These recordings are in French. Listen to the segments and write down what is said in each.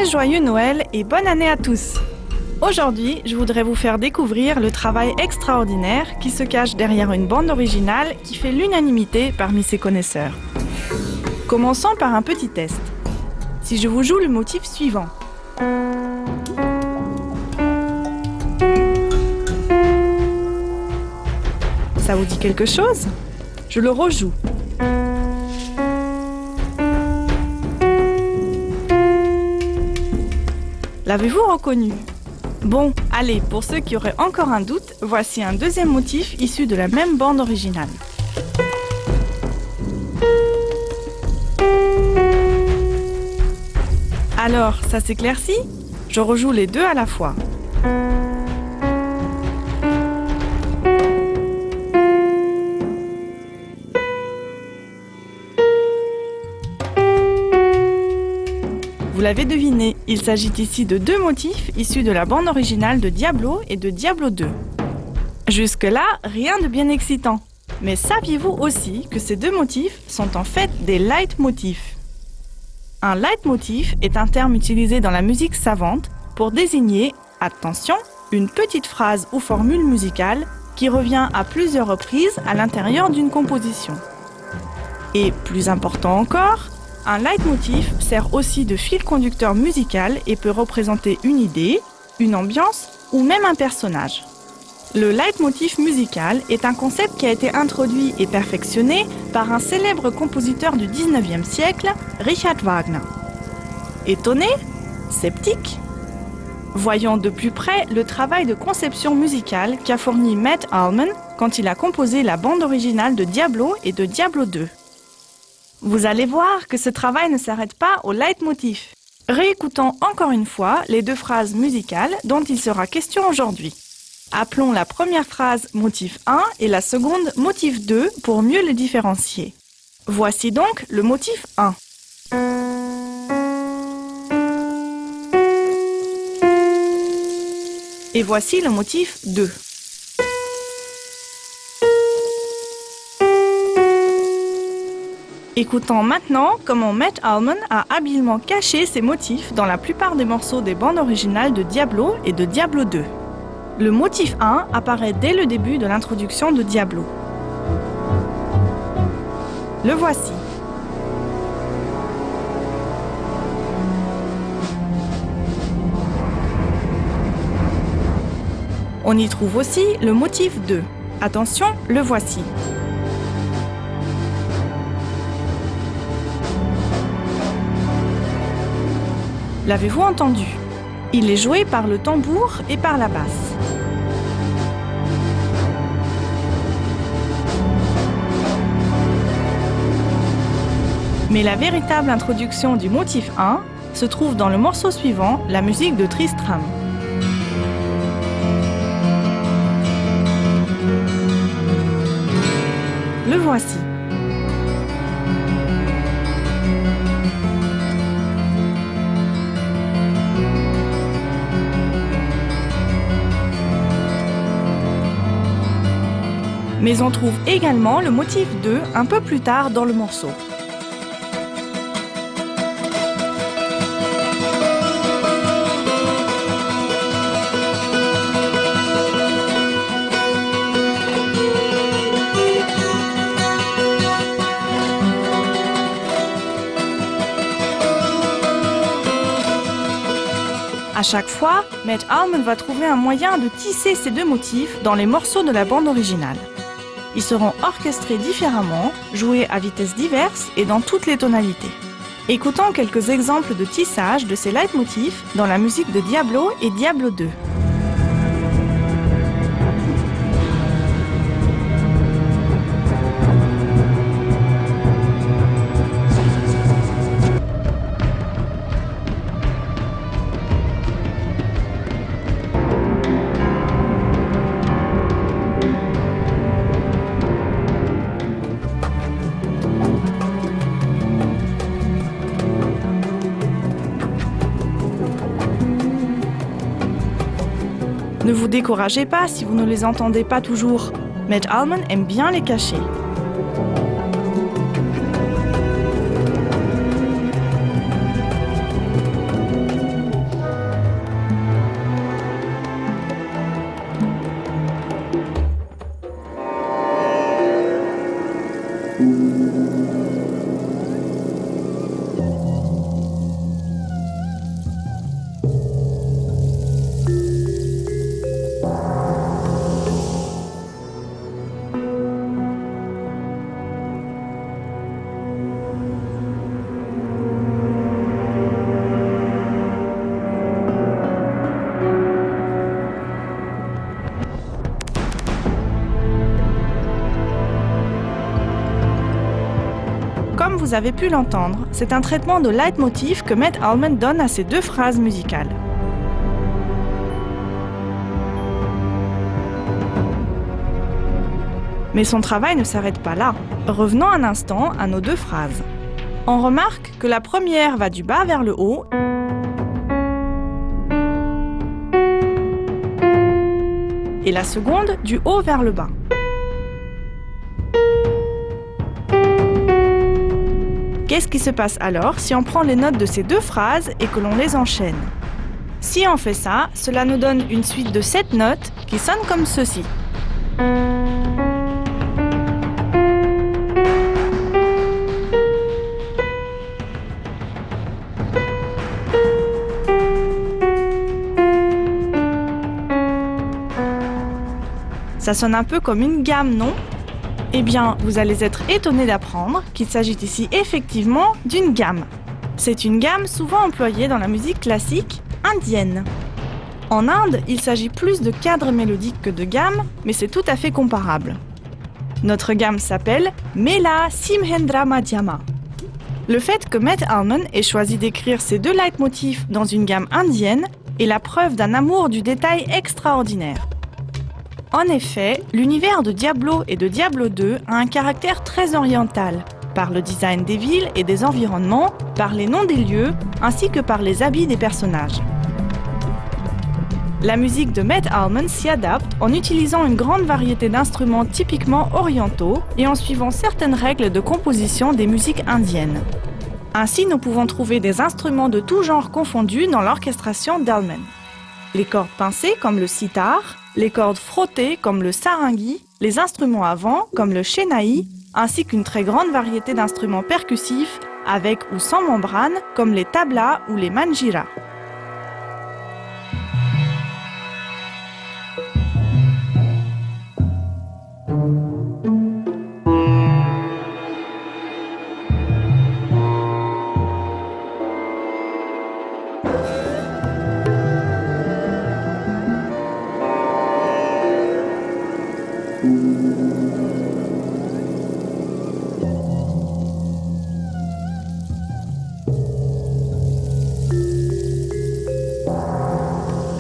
joyeux Noël et bonne année à tous! Aujourd'hui, je voudrais vous faire découvrir le travail extraordinaire qui se cache derrière une bande originale qui fait l'unanimité parmi ses connaisseurs. Commençons par un petit test. Si je vous joue le motif suivant. Ça vous dit quelque chose? Je le rejoue. L'avez-vous reconnu? Bon, allez, pour ceux qui auraient encore un doute, voici un deuxième motif issu de la même bande originale. Alors, ça s'éclaircit? Je rejoue les deux à la fois. Vous l'avez deviné, il s'agit ici de deux motifs issus de la bande originale de Diablo et de Diablo 2. Jusque-là, rien de bien excitant. Mais saviez-vous aussi que ces deux motifs sont en fait des leitmotifs? Un leitmotiv est un terme utilisé dans la musique savante pour désigner, attention, une petite phrase ou formule musicale qui revient à plusieurs reprises à l'intérieur d'une composition. Et plus important encore, un leitmotiv sert aussi de fil conducteur musical et peut représenter une idée, une ambiance ou même un personnage. Le leitmotiv musical est un concept qui a été introduit et perfectionné par un célèbre compositeur du 19e siècle, Richard Wagner. Étonné? Sceptique? Voyons de plus près le travail de conception musicale qu'a fourni Matt Uelmen quand il a composé la bande originale de Diablo et de Diablo 2. Vous allez voir que ce travail ne s'arrête pas au leitmotiv. Réécoutons encore une fois les deux phrases musicales dont il sera question aujourd'hui. Appelons la première phrase motif 1 et la seconde motif 2 pour mieux les différencier. Voici donc le motif 1. Et voici le motif 2. Écoutons maintenant comment Matt Uelmen a habilement caché ces motifs dans la plupart des morceaux des bandes originales de Diablo et de Diablo 2. Le motif 1 apparaît dès le début de l'introduction de Diablo. Le voici. On y trouve aussi le motif 2. Attention, le voici. L'avez-vous entendu? Il est joué par le tambour et par la basse. Mais la véritable introduction du motif 1 se trouve dans le morceau suivant, la musique de Tristram. Le voici. Mais on trouve également le motif 2 un peu plus tard dans le morceau. À chaque fois, Matt Uelmen va trouver un moyen de tisser ces deux motifs dans les morceaux de la bande originale. Ils seront orchestrés différemment, joués à vitesses diverses et dans toutes les tonalités. Écoutons quelques exemples de tissage de ces leitmotifs dans la musique de Diablo et Diablo 2. Ne vous découragez pas si vous ne les entendez pas toujours. Matt Uelmen aime bien les cacher. Comme vous avez pu l'entendre, c'est un traitement de leitmotiv que Matt Uelmen donne à ces deux phrases musicales. Mais son travail ne s'arrête pas là. Revenons un instant à nos deux phrases. On remarque que la première va du bas vers le haut et la seconde du haut vers le bas. Qu'est-ce qui se passe alors si on prend les notes de ces deux phrases et que l'on les enchaîne? Si on fait ça, cela nous donne une suite de 7 notes qui sonnent comme ceci. Ça sonne un peu comme une gamme, non? Eh bien, vous allez être étonné d'apprendre qu'il s'agit ici effectivement d'une gamme. C'est une gamme souvent employée dans la musique classique indienne. En Inde, il s'agit plus de cadres mélodiques que de gammes, mais c'est tout à fait comparable. Notre gamme s'appelle Mela Simhendra Madhyama. Le fait que Matt Uelmen ait choisi d'écrire ces deux leitmotifs dans une gamme indienne est la preuve d'un amour du détail extraordinaire. En effet, l'univers de Diablo et de Diablo 2 a un caractère très oriental, par le design des villes et des environnements, par les noms des lieux, ainsi que par les habits des personnages. La musique de Matt Uelmen s'y adapte en utilisant une grande variété d'instruments typiquement orientaux et en suivant certaines règles de composition des musiques indiennes. Ainsi, nous pouvons trouver des instruments de tout genre confondus dans l'orchestration d'Uelmen. Les cordes pincées comme le sitar, les cordes frottées comme le sarangi, les instruments à vent comme le shehnaï, ainsi qu'une très grande variété d'instruments percussifs avec ou sans membrane comme les tablas ou les manjiras.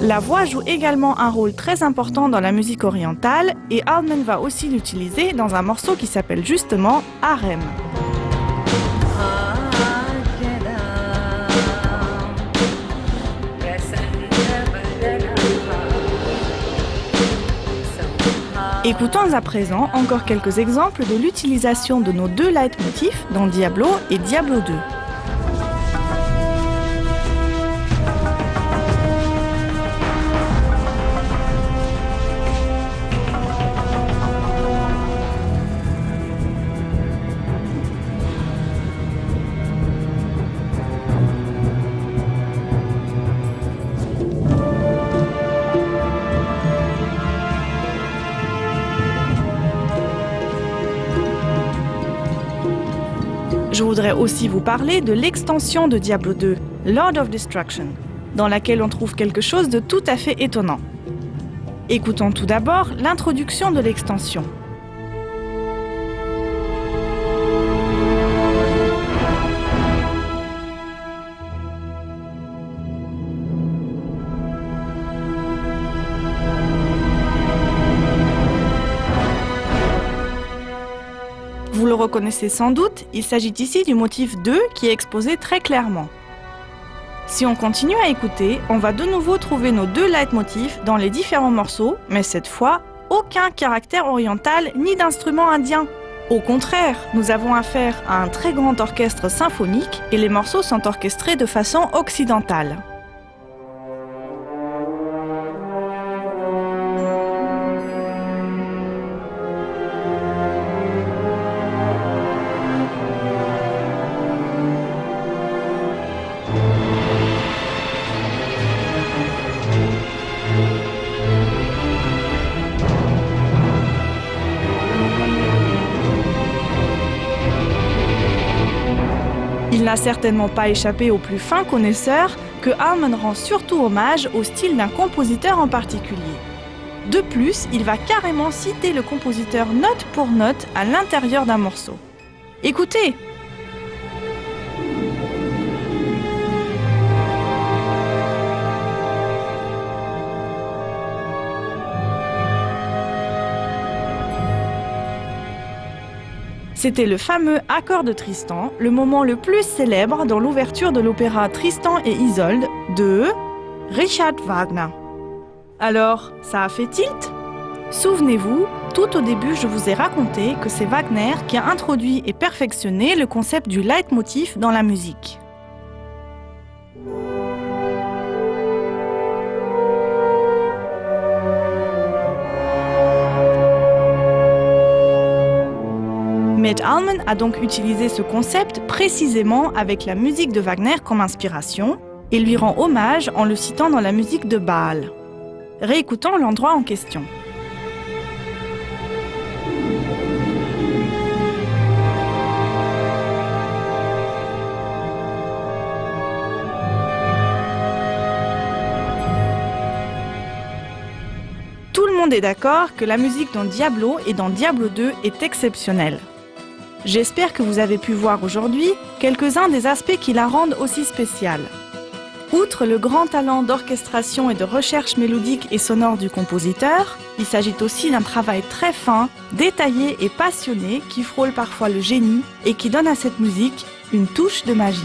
La voix joue également un rôle très important dans la musique orientale et Uelmen va aussi l'utiliser dans un morceau qui s'appelle justement Harem. Écoutons à présent encore quelques exemples de l'utilisation de nos deux leitmotifs dans Diablo et Diablo 2. Je voudrais aussi vous parler de l'extension de Diablo 2, Lord of Destruction, dans laquelle on trouve quelque chose de tout à fait étonnant. Écoutons tout d'abord l'introduction de l'extension. Vous le reconnaissez sans doute, il s'agit ici du motif 2 qui est exposé très clairement. Si on continue à écouter, on va de nouveau trouver nos deux leitmotifs dans les différents morceaux, mais cette fois, aucun caractère oriental ni d'instrument indien. Au contraire, nous avons affaire à un très grand orchestre symphonique et les morceaux sont orchestrés de façon occidentale. Il n'a certainement pas échappé aux plus fins connaisseurs que Allman rend surtout hommage au style d'un compositeur en particulier. De plus, il va carrément citer le compositeur note pour note à l'intérieur d'un morceau. Écoutez! C'était le fameux accord de Tristan, le moment le plus célèbre dans l'ouverture de l'opéra Tristan et Isolde de Richard Wagner. Alors, ça a fait tilt? Souvenez-vous, tout au début, je vous ai raconté que c'est Wagner qui a introduit et perfectionné le concept du leitmotiv dans la musique. Met Allman a donc utilisé ce concept précisément avec la musique de Wagner comme inspiration et lui rend hommage en le citant dans la musique de Bâle. Réécoutons l'endroit en question. Tout le monde est d'accord que la musique dans Diablo et dans Diablo 2 est exceptionnelle. J'espère que vous avez pu voir aujourd'hui quelques-uns des aspects qui la rendent aussi spéciale. Outre le grand talent d'orchestration et de recherche mélodique et sonore du compositeur, il s'agit aussi d'un travail très fin, détaillé et passionné qui frôle parfois le génie et qui donne à cette musique une touche de magie.